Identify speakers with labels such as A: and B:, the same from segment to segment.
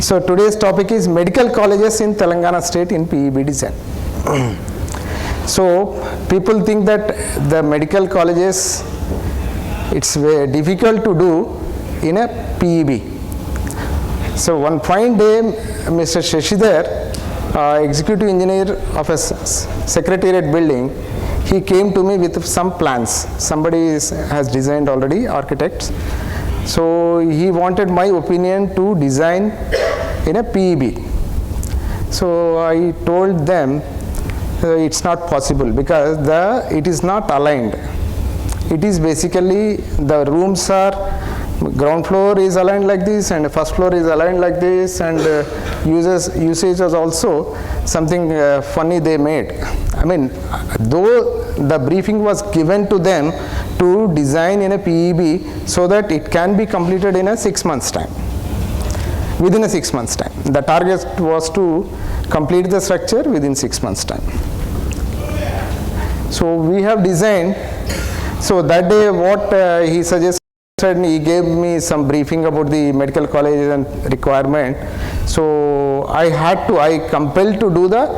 A: So today's topic is medical colleges in Telangana state in PEB design. So people think that the medical colleges, it's very difficult to do in a PEB. So one fine day, Mr. Shashidhar, executive engineer of a secretariat building, he came to me with some plans. Somebody has designed already, architects. So he wanted my opinion to design in a PEB. So I told them it's not possible because it is not aligned. It is basically the rooms are, ground floor is aligned like this and first floor is aligned like this, and usage was also something funny they made. I mean, though the briefing was given to them to design in a PEB so that it can be completed in a 6 months time, within a 6 months time. The target was to complete the structure within 6 months time. So we have designed. So that day what he suggested, he gave me some briefing about the medical college and requirement. So I compelled to do the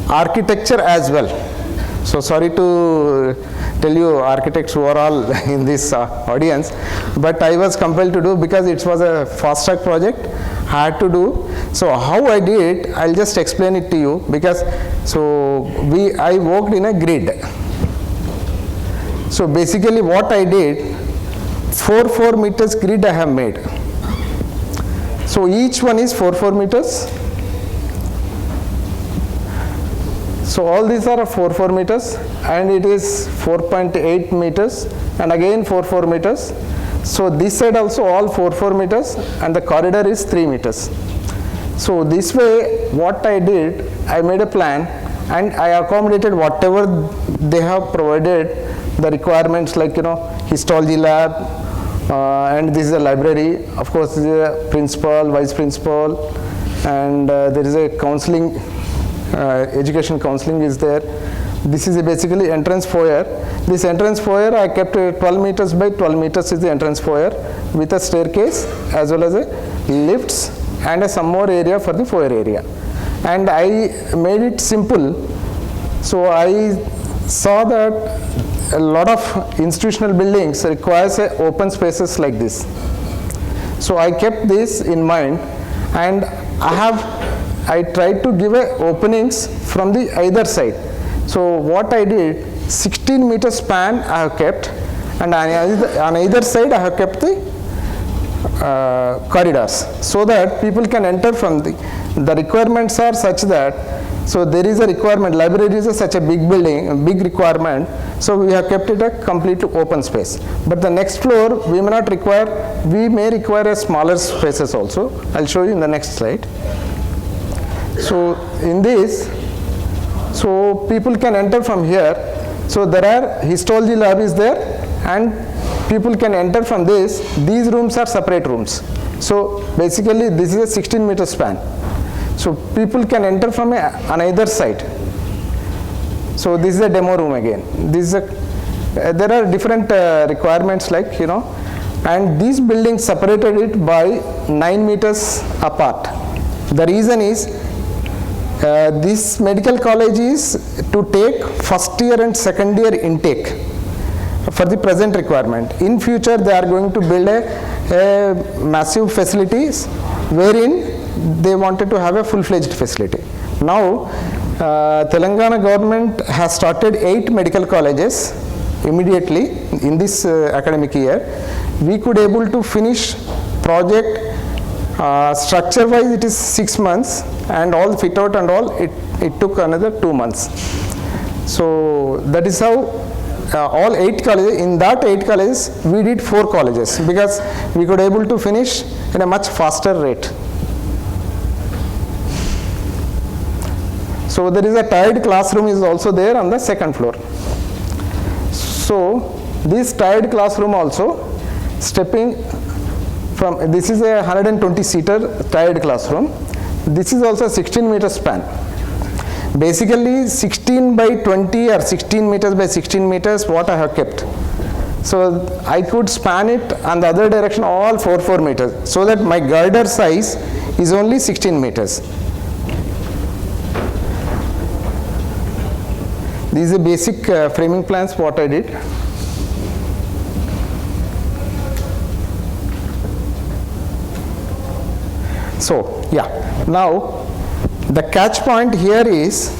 A: architecture as well. So sorry to tell you architects who are all in this audience, but I was compelled to do because it was a fast track project. I had to do. So how I did, I'll just explain it to you, because I worked in a grid. So basically what I did, 4 meters grid I have made. So each one is 4 meters. So all these are 4 meters, and it is 4.8 meters, and again 4 meters. So this side also all 4 meters, and the corridor is 3 meters. So this way what I did, I made a plan and I accommodated whatever they have provided, the requirements like histology lab, and this is a library. Of course, this is a principal, vice principal, and there is a counseling, education counseling is there. This is basically entrance foyer. This entrance foyer I kept 12 meters by 12 meters is the entrance foyer, with a staircase as well as a lifts and some more area for the foyer area. And I made it simple. So I saw that a lot of institutional buildings requires open spaces like this. So I kept this in mind, and I tried to give openings from the either side. So what I did, 16 meter span I have kept, and on either side I have kept the corridors, so that people can enter from the requirements are such that, so there is a requirement, library is such a big building, a big requirement, so we have kept it a completely open space. But the next floor we may not require, we may require a smaller spaces also. I'll show you in the next slide. So in this, so people can enter from here. So there are histology lab is there, and people can enter from this. These rooms are separate rooms. So basically this is a 16 meter span. So people can enter from on either side. So this is a demo room again. There are different requirements like, and these buildings separated it by 9 meters apart. The reason is this medical college is to take first year and second year intake for the present requirement. In future they are going to build a massive facilities wherein they wanted to have a full-fledged facility. Now Telangana government has started 8 medical colleges immediately in this academic year. We could able to finish project structure wise it is 6 months, and all fit out and all it took another 2 months. So that is how all 8 colleges, in that 8 colleges we did 4 colleges, because we could able to finish in a much faster rate. So there is a tied classroom is also there on the second floor. So this tied classroom also, stepping from, this is a 120 seater tied classroom. This is also a 16 meter span. Basically 16 by 20 or 16 meters by 16 meters what I have kept. So I could span it on the other direction all 4 meters, so that my girder size is only 16 meters. These are basic framing plans what I did. So yeah, now the catch point here is,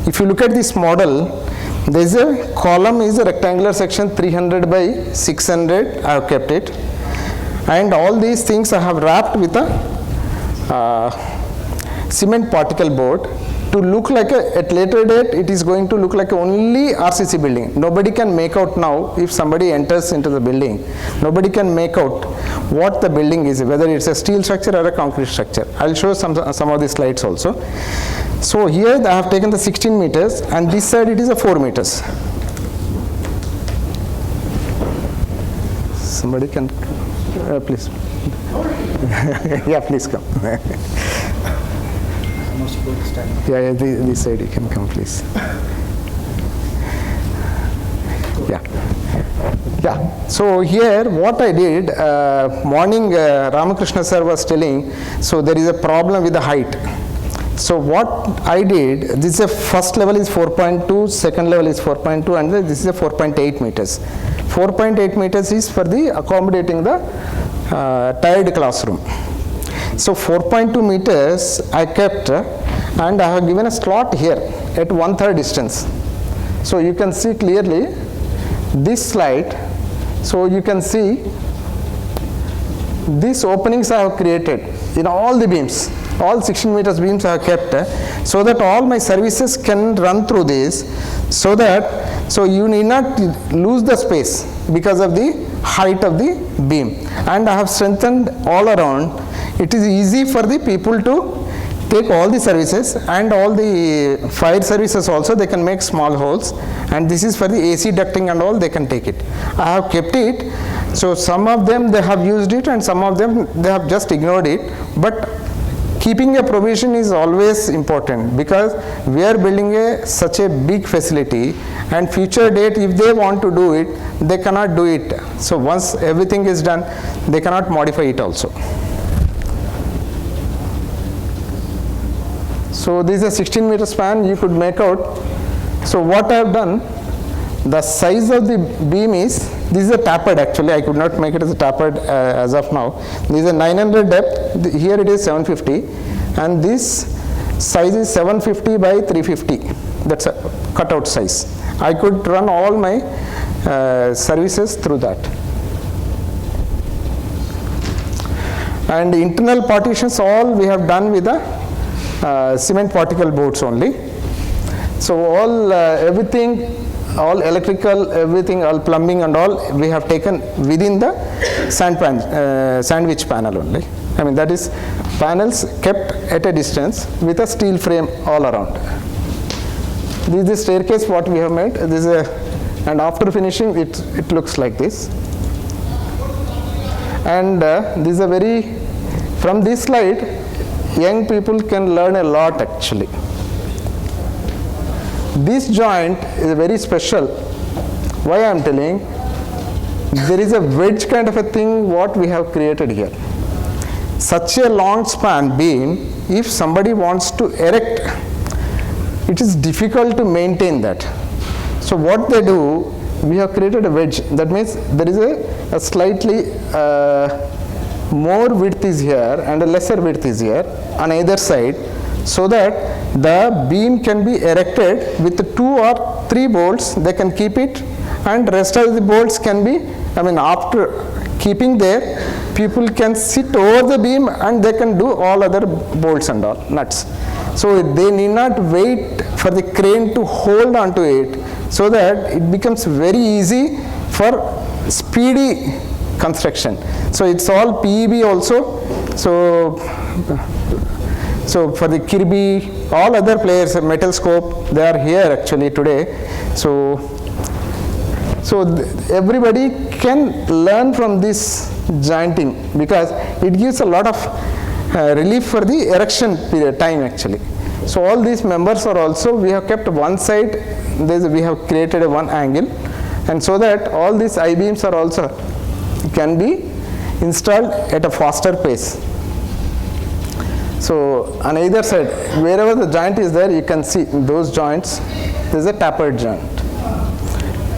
A: if you look at this model, there is a column is a rectangular section 300 by 600, I have kept it, and all these things I have wrapped with a cement particle board to look like at later date it is going to look like only RCC building. Nobody can make out now, if somebody enters into the building, nobody can make out what the building is, whether it's a steel structure or a concrete structure. I'll show some of the slides also. So here I have taken the 16 meters, and this side it is a 4 meters. Somebody can, please. Yeah, please come. Yeah, this side you can come, please. Yeah. Yeah, so here what I did, morning Ramakrishna sir was telling, so there is a problem with the height. So what I did, this is a first level is 4.2, second level is 4.2, and this is a 4.8 meters. 4.8 meters is for the accommodating the tied classroom. So 4.2 meters I kept, and I have given a slot here at 1/3 distance. So you can see clearly this slide. So you can see these openings I have created in all the beams. All 16 meters beams I have kept, so that all my services can run through this, so you need not lose the space because of the height of the beam. And I have strengthened all around. It is easy for the people to take all the services, and all the fire services also, they can make small holes, and this is for the AC ducting and all, they can take it. I have kept it, so some of them they have used it and some of them they have just ignored it, but keeping a provision is always important, because we are building such a big facility, and future date if they want to do it, they cannot do it. So once everything is done, they cannot modify it also. So this is a 16 meter span you could make out. So what I have done, the size of the beam is, this is a tapered actually, I could not make it as a tapered as of now. This is a 900 depth, here it is 750, and this size is 750 by 350, that's a cutout size. I could run all my services through that. And internal partitions all we have done with the cement particle boards only. So all everything, all electrical, everything, all plumbing and all, we have taken within the sandwich panel only. I mean, that is panels kept at a distance with a steel frame all around. This is the staircase what we have made. This is and after finishing it looks like this. And this is a very, from this slide, young people can learn a lot actually. This joint is very special. Why I am telling? There is a wedge kind of a thing what we have created here. Such a long span beam, if somebody wants to erect, it is difficult to maintain that. So what they do, we have created a wedge. That means there is a slightly more width is here and a lesser width is here on either side, so that the beam can be erected with 2 or 3 bolts. They can keep it, and rest of the bolts can be, I mean, after keeping there, people can sit over the beam and they can do all other bolts and all nuts. So they need not wait for the crane to hold onto it, so that it becomes very easy for speedy construction. So it's all PEB also. So for the Kirby, all other players, Metalscope, they are here actually today. So everybody can learn from this jointing, because it gives a lot of relief for the erection period time actually. So all these members are also, we have kept one side, we have created a one angle, and so that all these I-beams are also can be installed at a faster pace. So on either side, wherever the joint is there, you can see those joints, there is a tapered joint.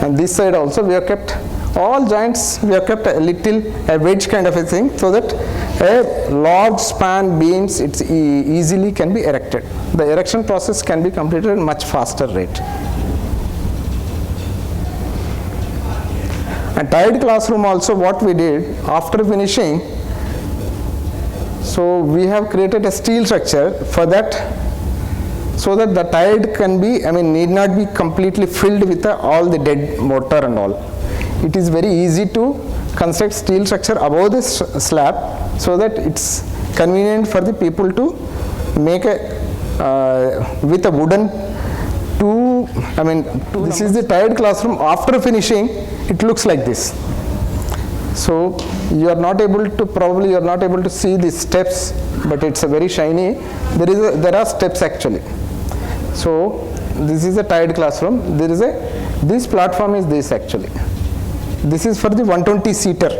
A: And this side also we have kept all joints, we have kept a wedge kind of a thing, so that a large span beams easily can be erected. The erection process can be completed at much faster rate. And tiled classroom also, what we did after finishing, so we have created a steel structure for that, so that the tiled can be, need not be completely filled with all the dead mortar and all. It is very easy to construct steel structure above this slab, so that it's convenient for the people to make with a wooden this is the tiled classroom. After finishing, it looks like this. So you are not able to see the steps, but it's a very shiny. There are steps actually. So this is a tiled classroom. This platform is this actually. This is for the 120 seater.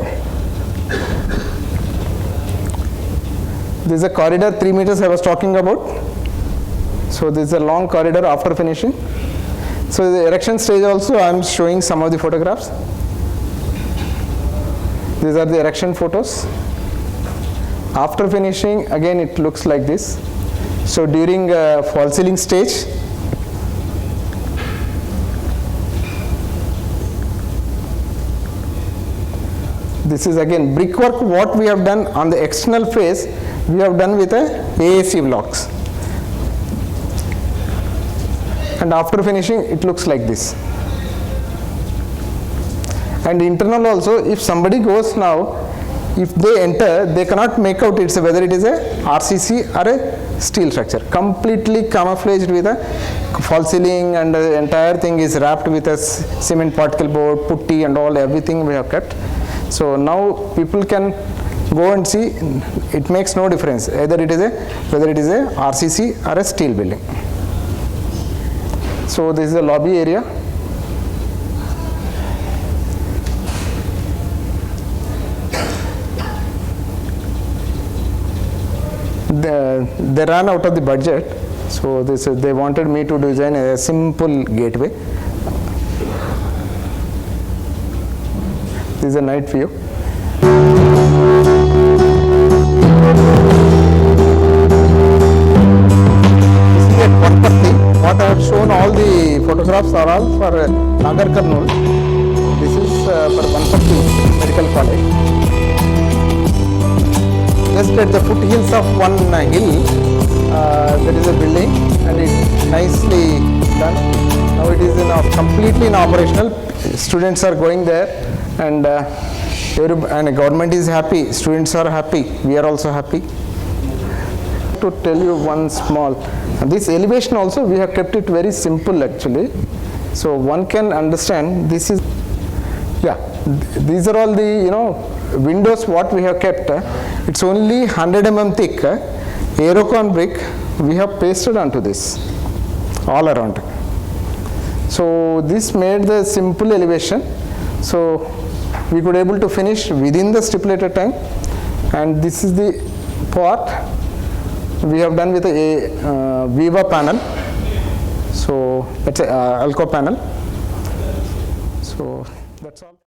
A: This is a corridor 3 meters I was talking about. So this is a long corridor after finishing. So the erection stage also I am showing some of the photographs. These are the erection photos. After finishing, again it looks like this. So during false ceiling stage, this is again brickwork. What we have done on the external face, we have done with AAC blocks. And after finishing, it looks like this. And internal also, if somebody goes now, if they enter, they cannot make out whether it is a RCC or a steel structure. Completely camouflaged with a false ceiling, and the entire thing is wrapped with a cement particle board, putty and all, everything we have kept. So now people can go and see, it makes no difference whether it is a RCC or a steel building. So this is the lobby area. They ran out of the budget, so they wanted me to design a simple gateway. This is a night view. What I have shown, all the photographs are all for Nagar Kurnool. This is for 140 Medical College. Just at the foothills of one hill, there is a building, and it's nicely done. Now it is completely operational. Students are going there, and the government is happy. Students are happy. We are also happy. To tell you one small, this elevation also we have kept it very simple actually, so one can understand. This is, these are all the windows what we have kept. It's only 100 mm thick Aerocon brick we have pasted onto this all around. So this made the simple elevation, so we could able to finish within the stipulated time. And this is the part we have done with a Viva panel, so that's a Alco panel. So that's all.